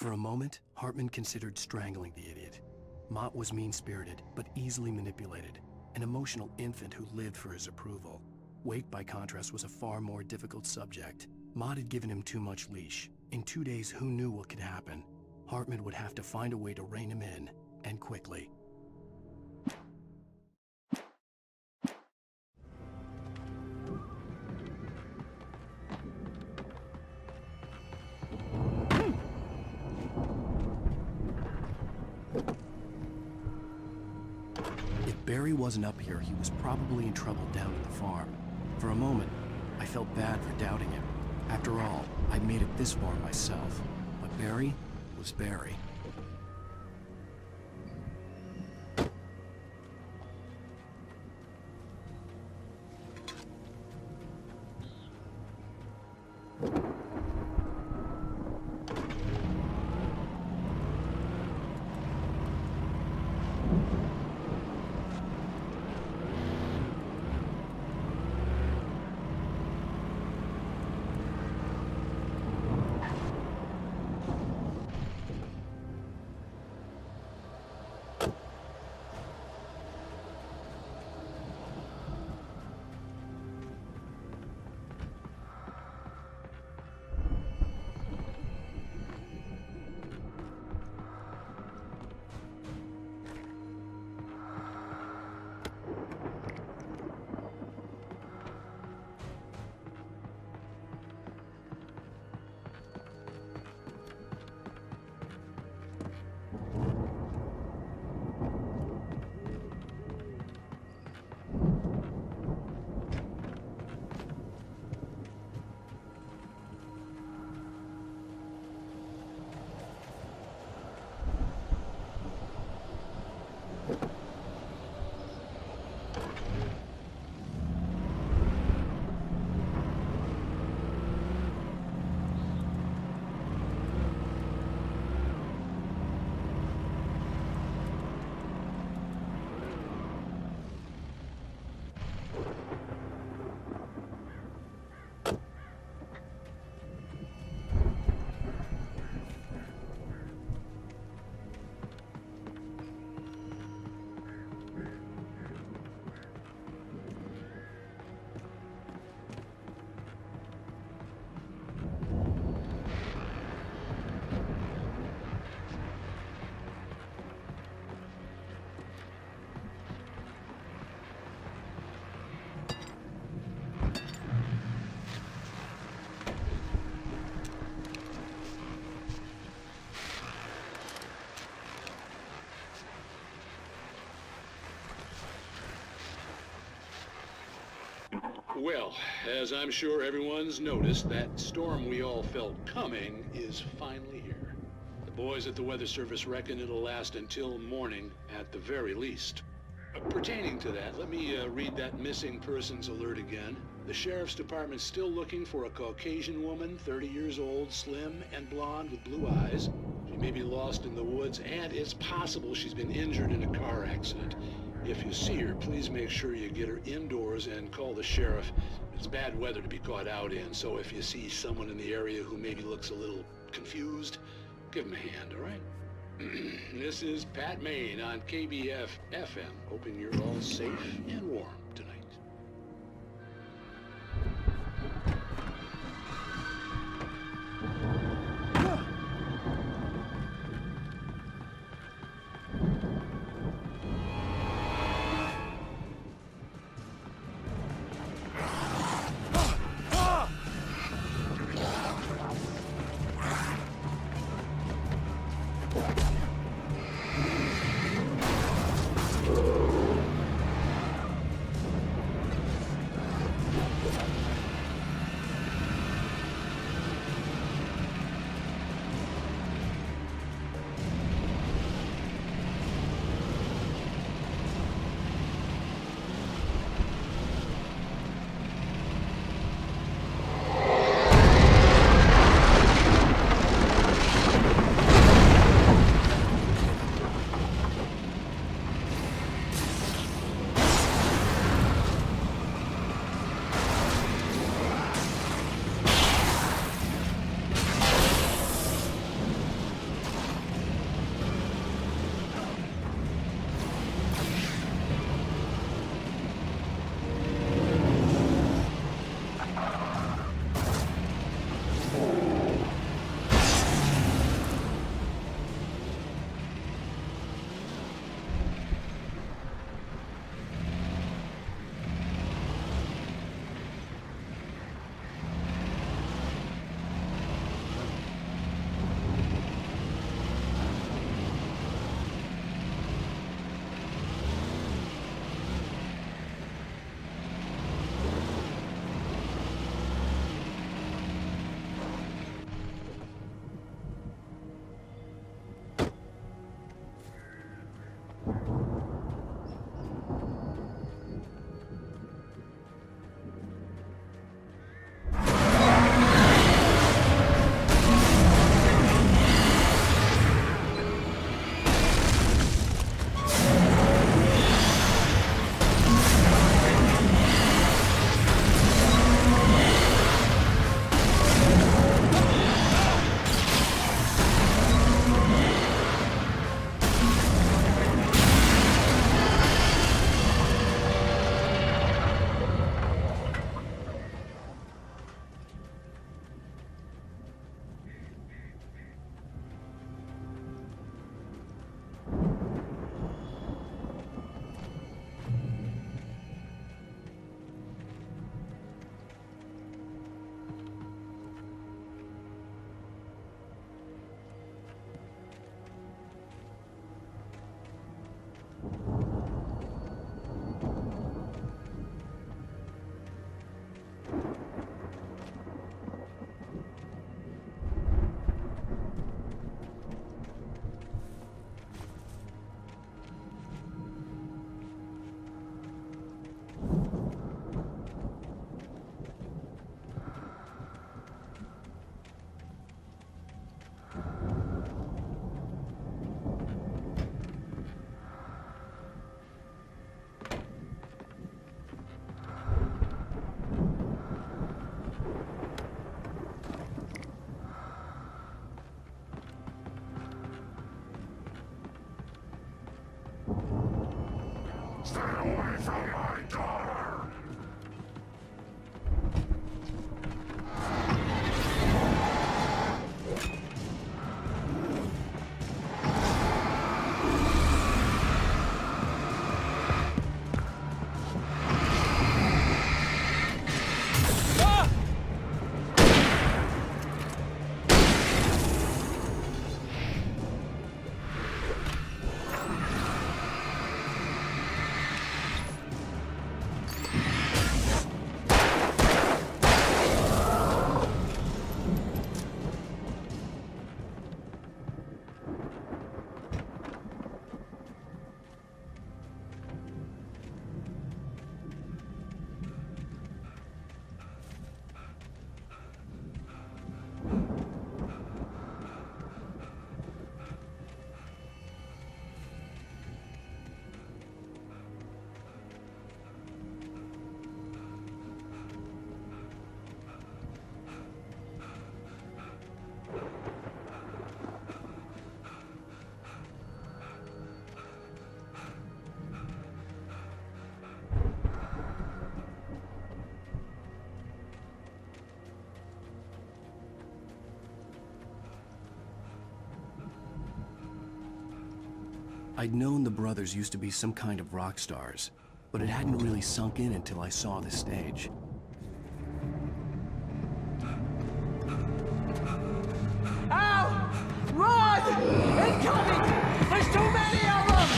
For a moment, Hartman considered strangling the idiot. Mott was mean-spirited, but easily manipulated, an emotional infant who lived for his approval. Wake, by contrast, was a far more difficult subject. Mott had given him too much leash. In 2 days, who knew what could happen? Hartman would have to find a way to rein him in, and quickly. If Barry wasn't up here, he was probably in trouble down at the farm. For a moment, I felt bad for doubting him. After all, I'd made it this far myself. But Barry was Barry. Well, as I'm sure everyone's noticed, that storm we all felt coming is finally here. The boys at the Weather Service reckon it'll last until morning at the very least. Pertaining to that, let me read that missing persons alert again. The Sheriff's Department's still looking for a Caucasian woman, 30 years old, slim and blonde with blue eyes. She may be lost in the woods, and it's possible she's been injured in a car accident. If you see her, please make sure you get her indoors and call the sheriff. It's bad weather to be caught out in, so if you see someone in the area who maybe looks a little confused, give him a hand, all right? This is Pat Main on KBF FM, hoping you're all safe and warm tonight. I'd known the brothers used to be some kind of rock stars, but it hadn't really sunk in until I saw the stage. Ow! Run! Incoming! There's too many of them!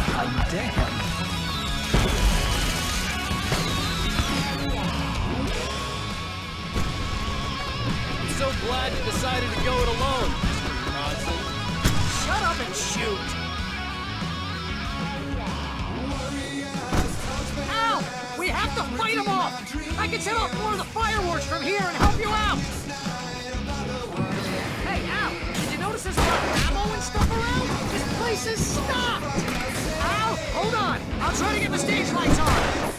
God damn! I'm so glad you decided to go it alone, Mr. Johnson. Shut up and shoot! Ow! We have to fight them off! I can set off more of the fireworks from here and help you out! Hey, Al! Did you notice there's a lot of ammo and stuff around? This place is stocked! Al, hold on! I'll try to get the stage lights on!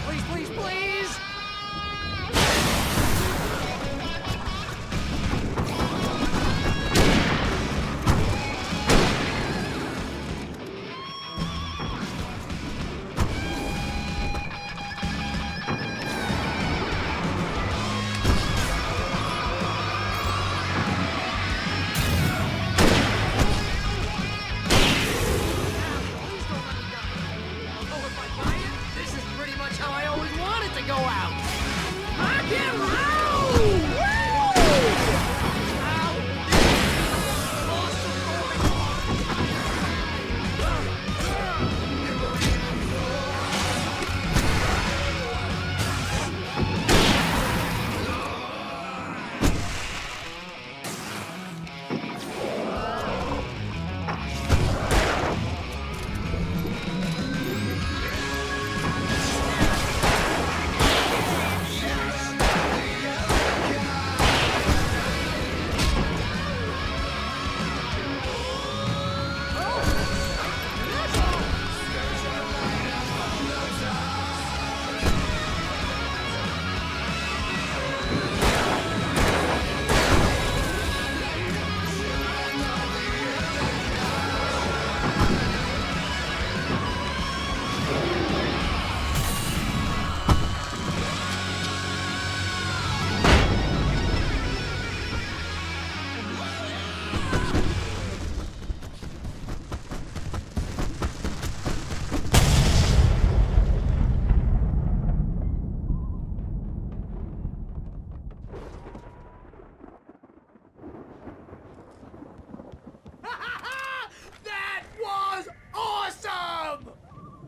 Please, please, please!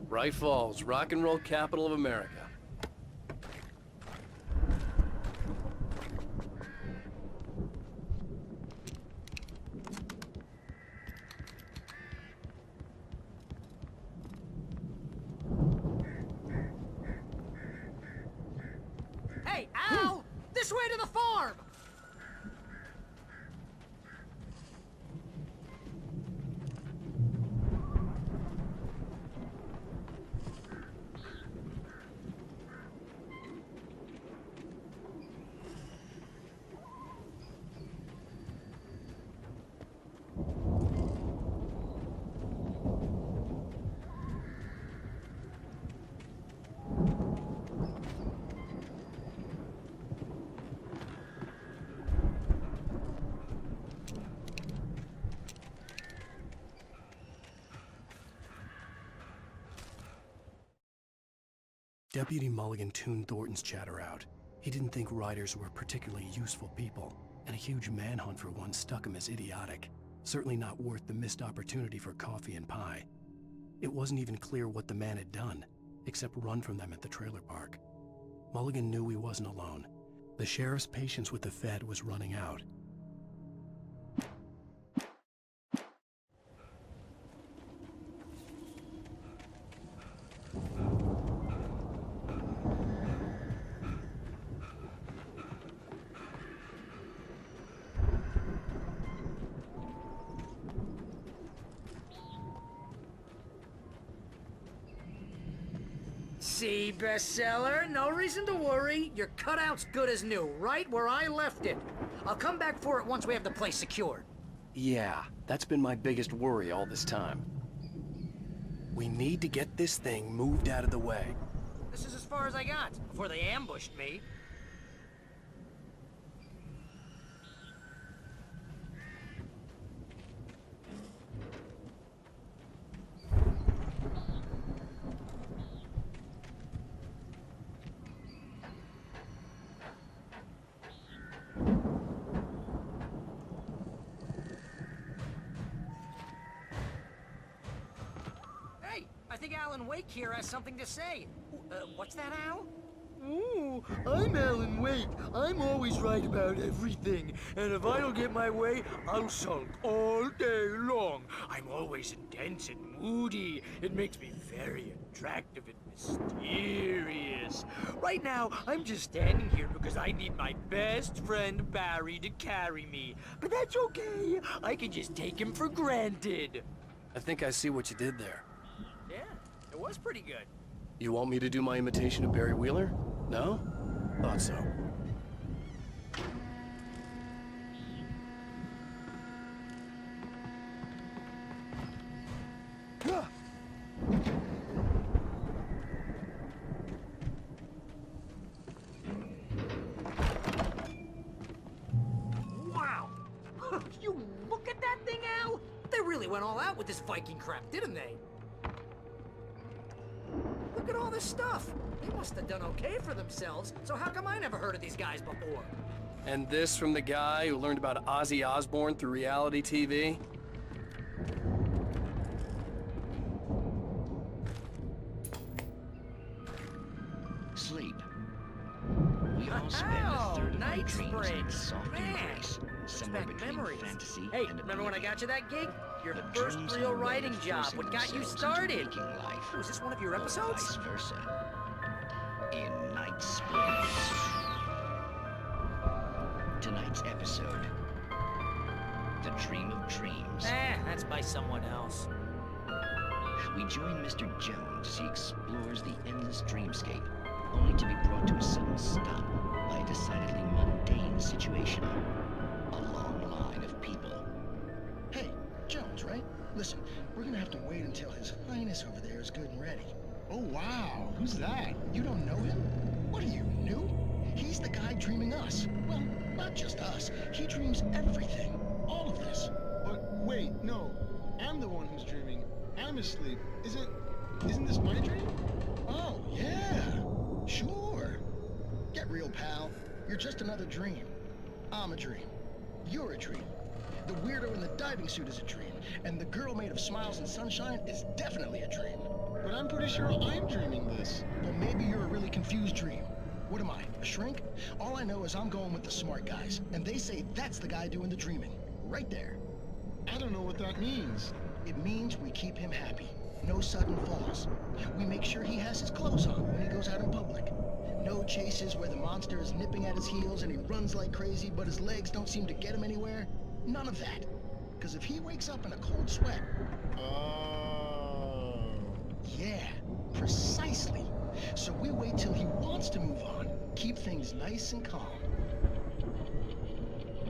Bright Falls, rock and roll capital of America. Hey, Al! This way to the farm! Deputy Mulligan tuned Thornton's chatter out. He didn't think riders were particularly useful people, and a huge manhunt for one struck him as idiotic. Certainly not worth the missed opportunity for coffee and pie. It wasn't even clear what the man had done, except run from them at the trailer park. Mulligan knew he wasn't alone. The sheriff's patience with the Fed was running out. See, bestseller? No reason to worry. Your cutout's good as new, right where I left it. I'll come back for it once we have the place secured. Yeah, that's been my biggest worry all this time. We need to get this thing moved out of the way. This is as far as I got, before they ambushed me. Hey, I think Alan Wake here has something to say. What's that, Al? Ooh, I'm Alan Wake. I'm always right about everything. And if I don't get my way, I'll sulk all day long. I'm always intense and moody. It makes me very attractive and mysterious. Right now, I'm just standing here because I need my best friend Barry to carry me. But that's okay. I can just take him for granted. I think I see what you did there. Yeah, it was pretty good. You want me to do my imitation of Barry Wheeler? No? Thought so. Wow! You look at that thing, Al! They really went all out with this Viking crap, didn't they? Look at all this stuff. They must have done okay for themselves, so how come I never heard of these guys before? And this from the guy who learned about Ozzy Osbourne through reality TV? Sleep. We all spend a third of our night dreams in springs. a soft Man, embrace, somewhere back between memories. fantasy Hey, and remember when I got you that gig? Your But first dreams real have a way writing of job, forcing what got you themselves into started? waking life, Was this one of your or episodes? vice versa. In Night Springs. Tonight's episode, The Dream of Dreams. That's by someone else. We join Mr. Jones as he explores the endless dreamscape, only to be brought to a sudden stop by a decidedly mundane situation. A long line of people. Hey, Jones, right? Listen, we're gonna have to wait until His Highness over there is good and ready. Oh, wow. Who's that? You don't know him? What are you, new? He's the guy dreaming us. Well, not just us. He dreams everything. All of this. But wait, no. I'm the one who's dreaming. I'm asleep. Isn't this my dream? Oh, yeah. Sure. Get real, pal. You're just another dream. I'm a dream. You're a dream. The weirdo in the diving suit is a dream. And the girl made of smiles and sunshine is definitely a dream. But I'm pretty sure I'm dreaming this. Well, maybe you're a really confused dream. What am I, a shrink? All I know is I'm going with the smart guys, and they say that's the guy doing the dreaming. Right there. I don't know what that means. It means we keep him happy. No sudden falls. We make sure he has his clothes on when he goes out in public. No chases where the monster is nipping at his heels and he runs like crazy, but his legs don't seem to get him anywhere. None of that. Because if he wakes up in a cold sweat... Oh. Yeah, precisely. So we wait till he wants to move on. Keep things nice and calm.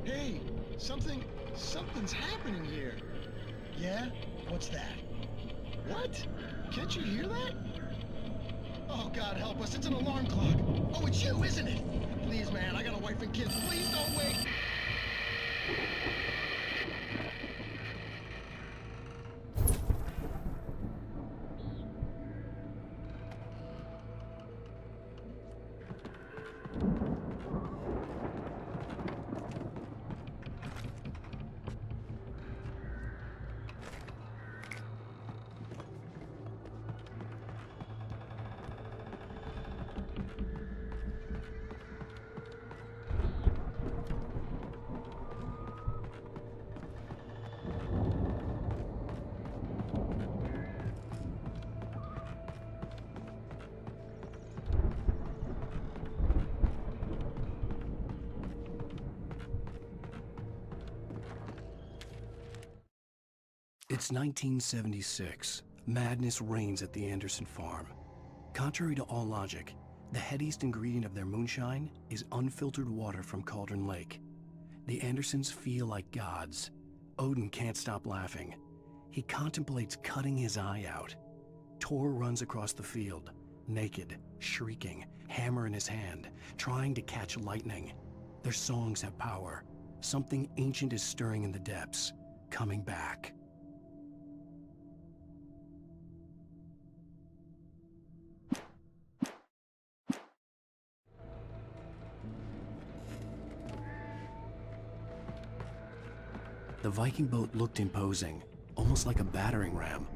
Hey, something's happening here. Yeah? What's that? What? Can't you hear that? Oh, God help us, it's an alarm clock. Oh, it's you, isn't it? Please, man, I got a wife and kids. Please don't wait. It's 1976. Madness reigns at the Anderson farm. Contrary to all logic, the headiest ingredient of their moonshine is unfiltered water from Cauldron Lake. The Andersons feel like gods. Odin can't stop laughing. He contemplates cutting his eye out. Tor runs across the field, naked, shrieking, hammer in his hand, trying to catch lightning. Their songs have power. Something ancient is stirring in the depths, coming back. The Viking boat looked imposing, almost like a battering ram.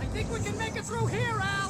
I think we can make it through here, Al!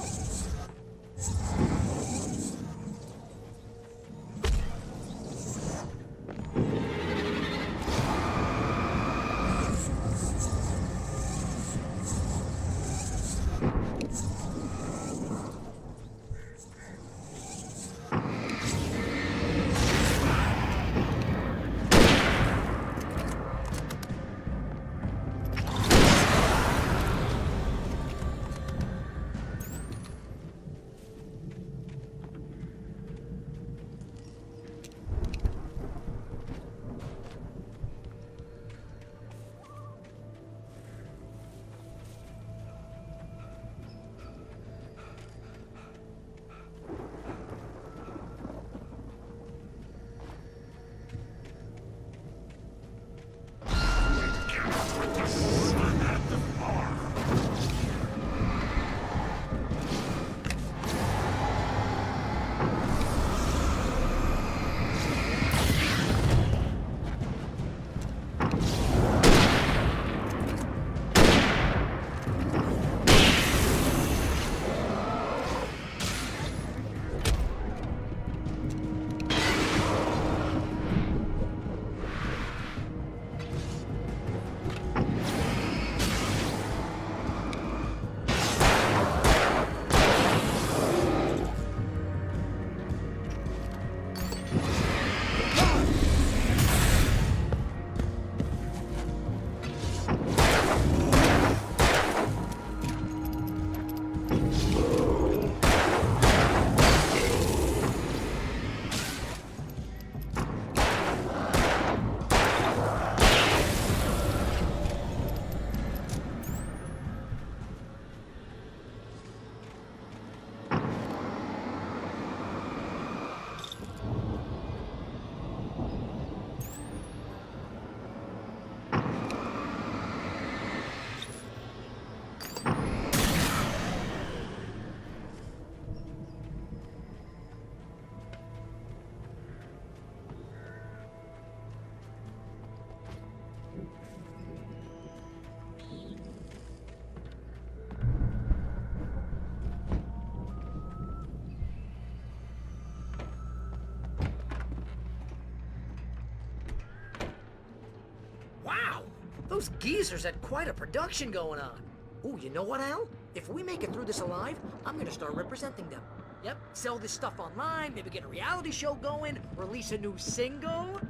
Those geezers had quite a production going on. Ooh, you know what, Al? If we make it through this alive, I'm gonna start representing them. Yep, sell this stuff online, maybe get a reality show going, release a new single.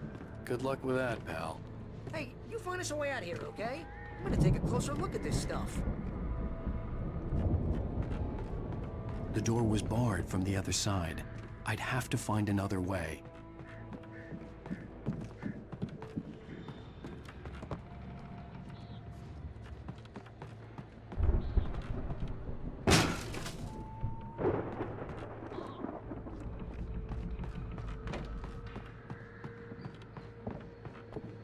Good luck with that, pal. Hey, you find us a way out of here, okay? I'm gonna take a closer look at this stuff. The door was barred from the other side. I'd have to find another way.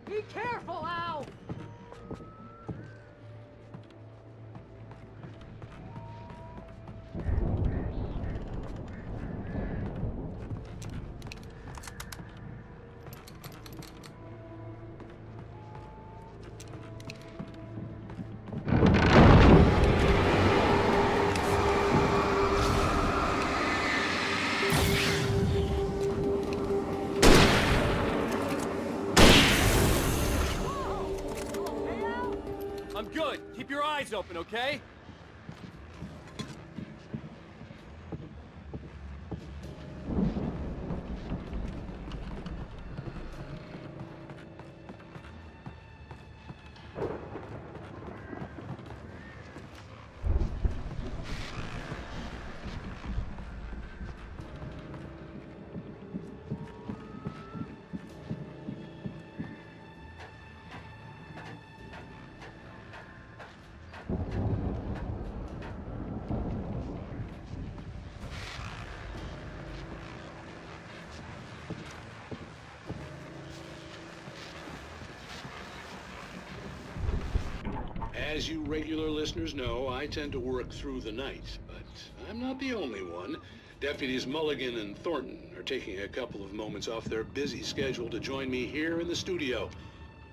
Be careful, Al! I'm good. Keep your eyes open, okay? As you regular listeners know, I tend to work through the night, but I'm not the only one. Deputies Mulligan and Thornton are taking a couple of moments off their busy schedule to join me here in the studio.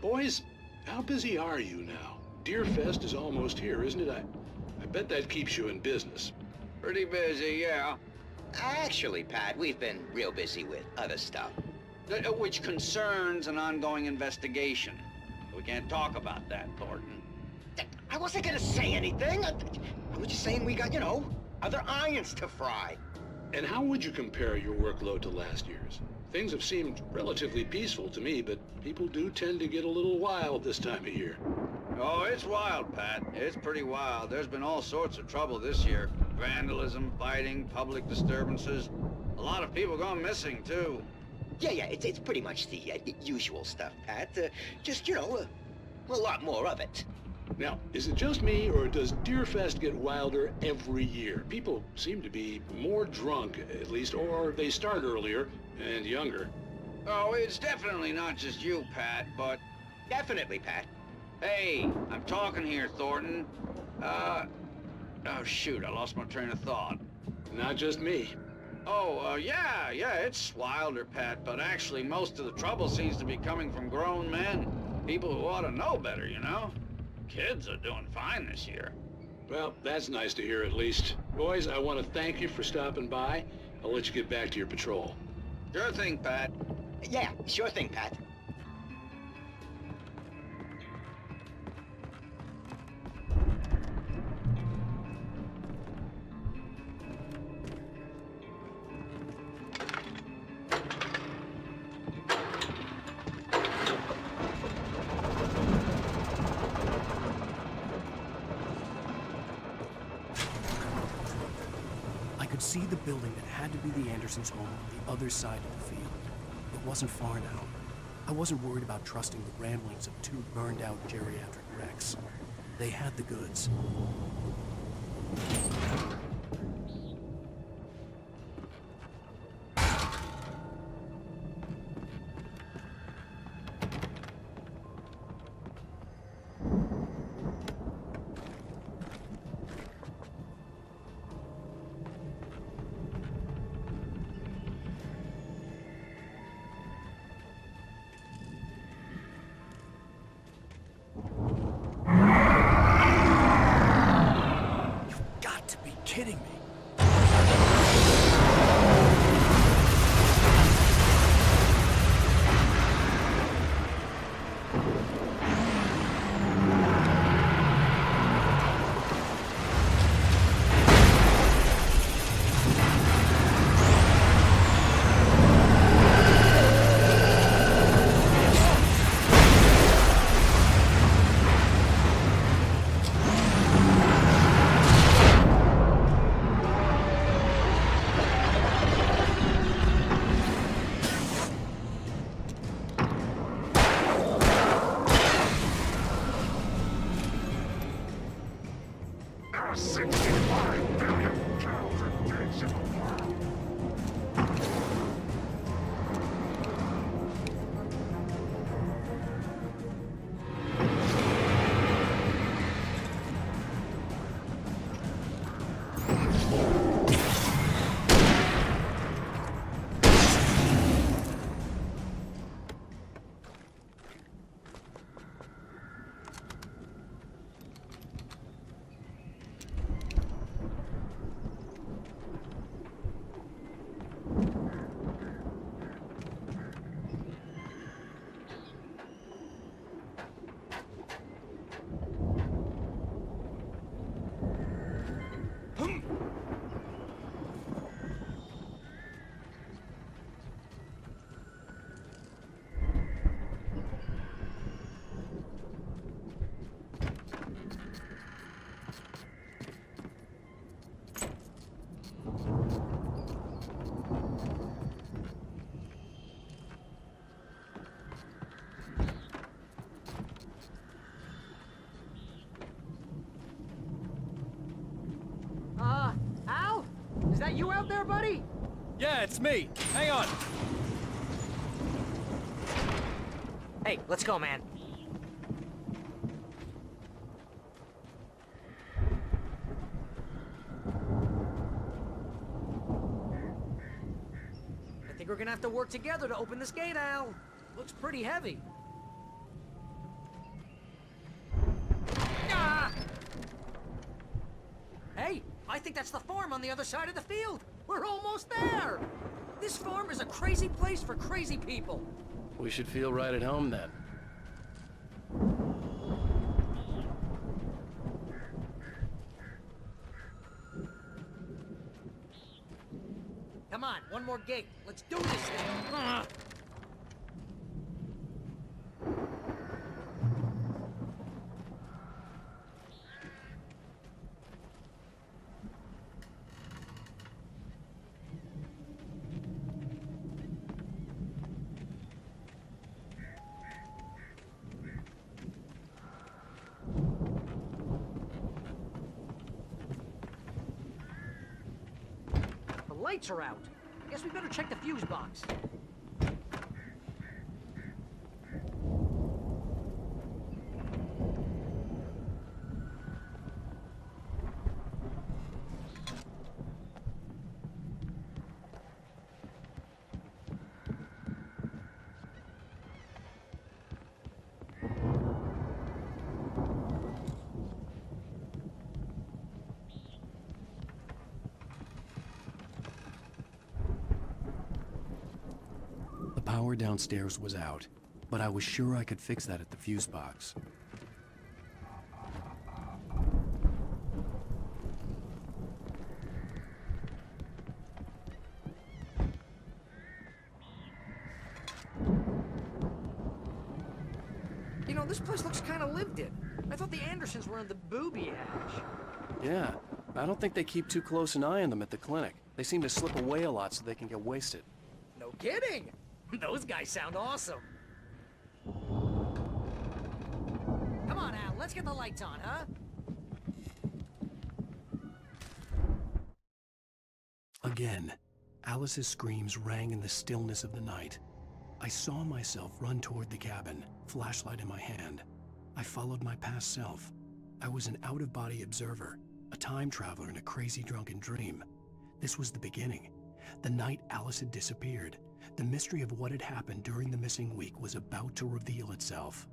Boys, how busy are you now? Deerfest is almost here, isn't it? I bet that keeps you in business. Pretty busy, yeah. Actually, Pat, we've been real busy with other stuff, which concerns an ongoing investigation. We can't talk about that, Thornton. I wasn't gonna say anything. I was just saying we got, other irons to fry. And how would you compare your workload to last year's? Things have seemed relatively peaceful to me, but people do tend to get a little wild this time of year. Oh, it's wild, Pat. It's pretty wild. There's been all sorts of trouble this year. Vandalism, fighting, public disturbances. A lot of people gone missing, too. Yeah, it's pretty much the usual stuff, Pat. Just, a lot more of it. Now, is it just me, or does Deerfest get wilder every year? People seem to be more drunk, at least, or they start earlier and younger. Oh, it's definitely not just you, Pat, but... Definitely, Pat. Hey, I'm talking here, Thornton. Oh, shoot, I lost my train of thought. Not just me. Oh, yeah, it's wilder, Pat, but actually most of the trouble seems to be coming from grown men. People who ought to know better, Kids are doing fine this year. Well, that's nice to hear at least. Boys, I want to thank you for stopping by. I'll let you get back to your patrol. Sure thing, Pat. Yeah, sure thing, Pat. See the building that had to be the Andersons' home on the other side of the field. It wasn't far now. I wasn't worried about trusting the ramblings of two burned-out geriatric wrecks. They had the goods. you out there, buddy? Yeah, it's me. Hang on. Hey, let's go, man. I think we're gonna have to work together to open this gate, Al. Looks pretty heavy. Ah! Hey, I think that's the farm on the other side of the field. We're almost there. This farm is a crazy place for crazy people. We should feel right at home then. Come on, one more gate. Let's do this thing. The lights are out. Guess we better check the fuse box. The power downstairs was out, but I was sure I could fix that at the fuse box. You know, this place looks kind of lived in. I thought the Andersons were in the booby hatch. Yeah, I don't think they keep too close an eye on them at the clinic. They seem to slip away a lot so they can get wasted. No kidding! Those guys sound awesome. Come on, Al, let's get the lights on, huh? Again, Alice's screams rang in the stillness of the night. I saw myself run toward the cabin, flashlight in my hand. I followed my past self. I was an out-of-body observer, a time traveler in a crazy drunken dream. This was the beginning. The night Alice had disappeared. The mystery of what had happened during the missing week was about to reveal itself.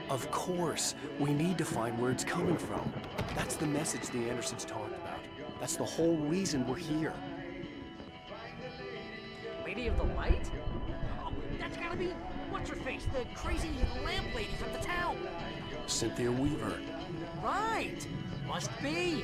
Of course, we need to find where it's coming from. That's the message the Andersons talked about. That's the whole reason we're here. Lady of the Light? Oh, that's gotta be, what's her face, the crazy lamp lady from the town. Cynthia Weaver. Right, must be.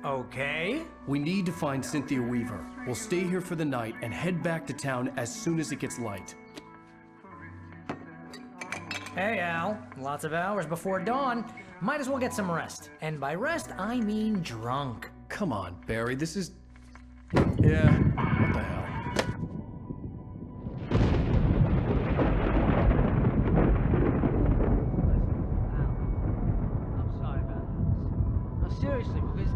Okay. We need to find Cynthia Weaver. We'll stay here for the night and head back to town as soon as it gets light. Hey, Al. Lots of hours before dawn. Might as well get some rest. And by rest, I mean drunk. Come on, Barry, this is... Yeah, what the hell? I'm sorry about this. No, seriously, because I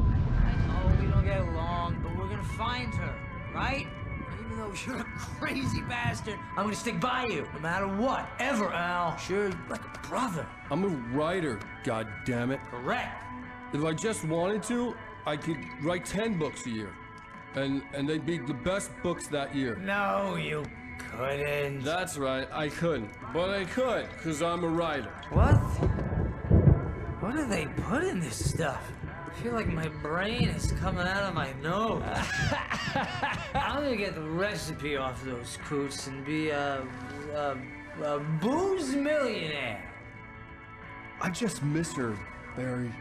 know we don't get along, but we're gonna find her, right? Even though you're a crazy bastard, I'm gonna stick by you, no matter what, ever, Al. Sure, you're like a brother. I'm a writer, goddammit. Correct. If I just wanted to, I could write 10 books a year. And they'd be the best books that year. No, you couldn't. That's right, I couldn't. But I could, because I'm a writer. What? What do they put in this stuff? I feel like my brain is coming out of my nose. I'm gonna get the recipe off those coots and be a booze millionaire. I just miss her, Barry.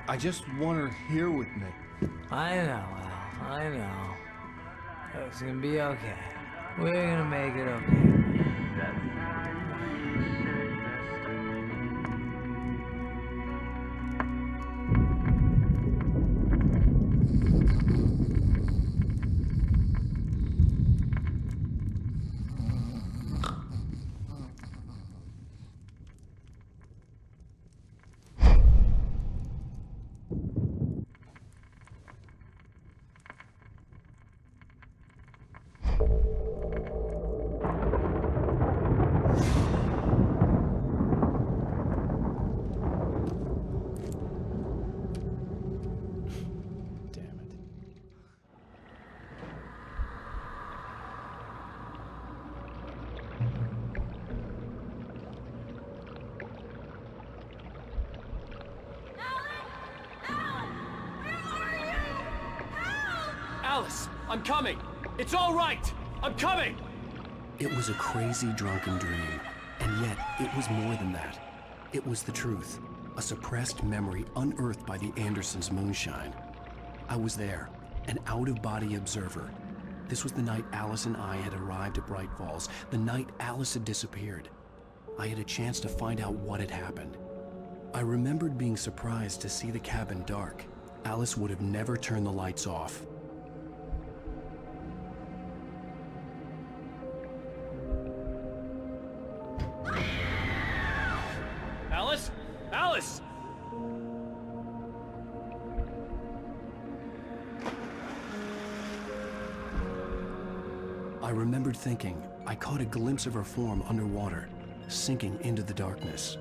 I just want her here with me. I know, Al. I know. It's gonna be okay. We're gonna make it okay. Alice, I'm coming! It's all right! I'm coming! It was a crazy, drunken dream, and yet it was more than that. It was the truth, a suppressed memory unearthed by the Andersons' moonshine. I was there, an out-of-body observer. This was the night Alice and I had arrived at Bright Falls, the night Alice had disappeared. I had a chance to find out what had happened. I remembered being surprised to see the cabin dark. Alice would have never turned the lights off. Alice? Alice! I remembered thinking, I caught a glimpse of her form underwater, sinking into the darkness.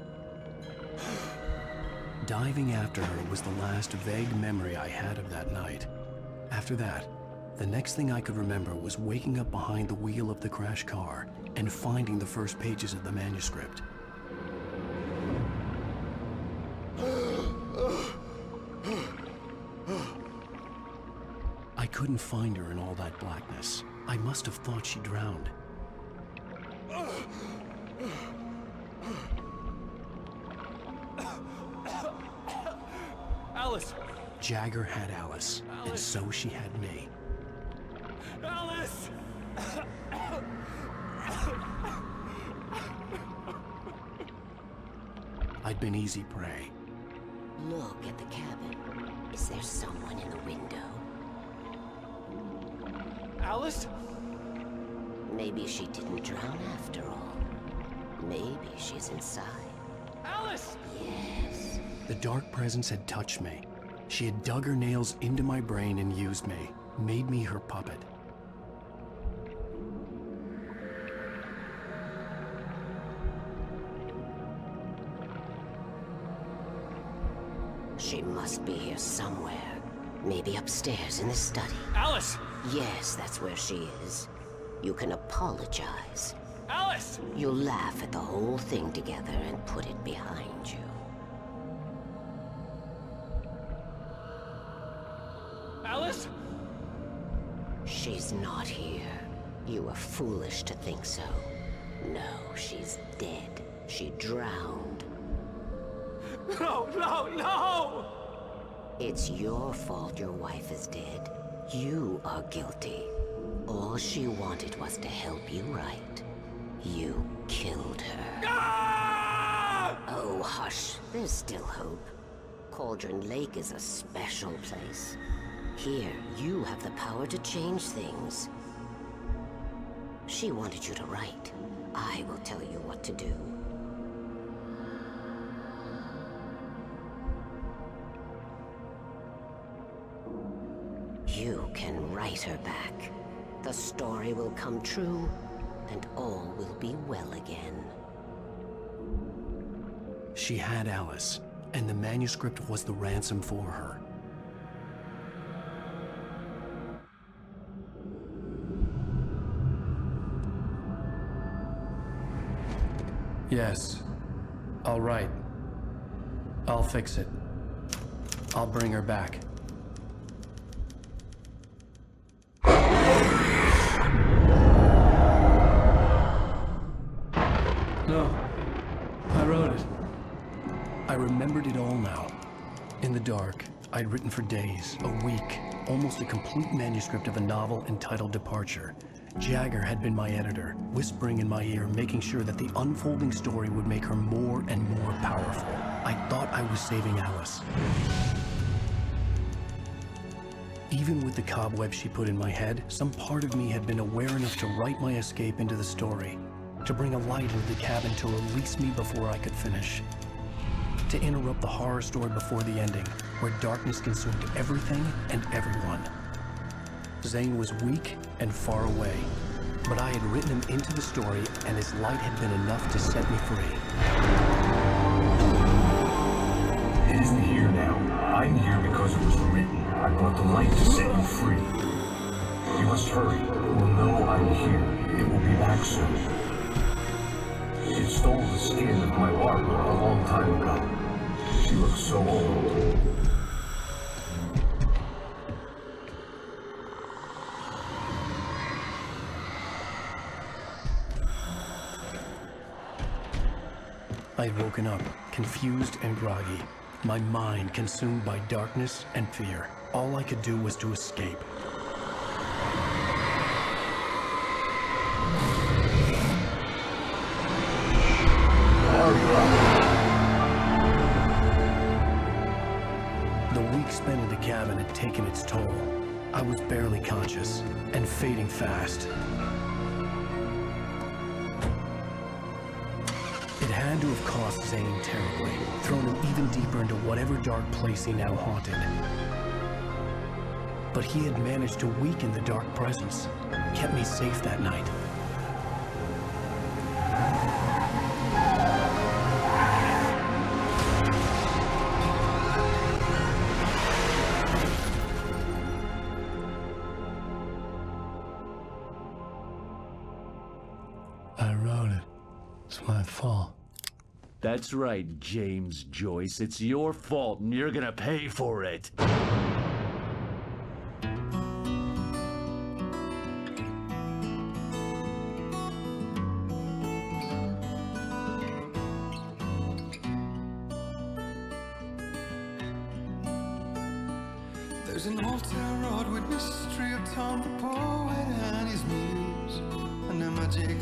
Diving after her was the last vague memory I had of that night. After that, the next thing I could remember was waking up behind the wheel of the crashed car and finding the first pages of the manuscript. I couldn't find her in all that blackness. I must have thought she drowned. Alice! Jagger had Alice, and so she had me. Alice! I'd been easy prey. Look at the cabin. Is there someone in the window? Alice? Maybe she didn't drown after all. Maybe she's inside. Alice! Yes. The dark presence had touched me. She had dug her nails into my brain and used me, made me her puppet. She must be here somewhere. Maybe upstairs in the study. Alice! Yes, that's where she is. You can apologize. Alice! You'll laugh at the whole thing together and put it behind you. Alice? She's not here. You were foolish to think so. No, she's dead. She drowned. No, no, no! It's your fault your wife is dead. You are guilty. All she wanted was to help you right. You killed her. Ah! Oh, hush. There's still hope. Cauldron Lake is a special place. Here, you have the power to change things. She wanted you to write. I will tell you what to do. You can write her back. The story will come true, and all will be well again. She had Alice, and the manuscript was the ransom for her. Yes. All right. I'll fix it. I'll bring her back. No. I wrote it. I remembered it all now. In the dark, I'd written for days, a week, almost a complete manuscript of a novel entitled Departure. Jagger had been my editor, whispering in my ear, making sure that the unfolding story would make her more and more powerful. I thought I was saving Alice. Even with the cobweb she put in my head, some part of me had been aware enough to write my escape into the story, to bring a light into the cabin to release me before I could finish. To interrupt the horror story before the ending, where darkness consumed everything and everyone. Zane was weak and far away, but I had written him into the story, and his light had been enough to set me free. It isn't here now. I'm here because it was written. I brought the light to set you free. You must hurry. It will know I'm here. It will be back soon. It stole the skin of my wife a long time ago. She looks so old. I'd woken up, confused and groggy, my mind consumed by darkness and fear. All I could do was to escape. The week spent in the cabin had taken its toll. I was barely conscious, and fading fast. It had to have cost Zane terribly, thrown him even deeper into whatever dark place he now haunted. But he had managed to weaken the dark presence, kept me safe that night. I wrote it. It's my fault. That's right, James Joyce. It's your fault, and you're gonna pay for it. There's an old town road with mystery of Tom the poet and his muse, and a magic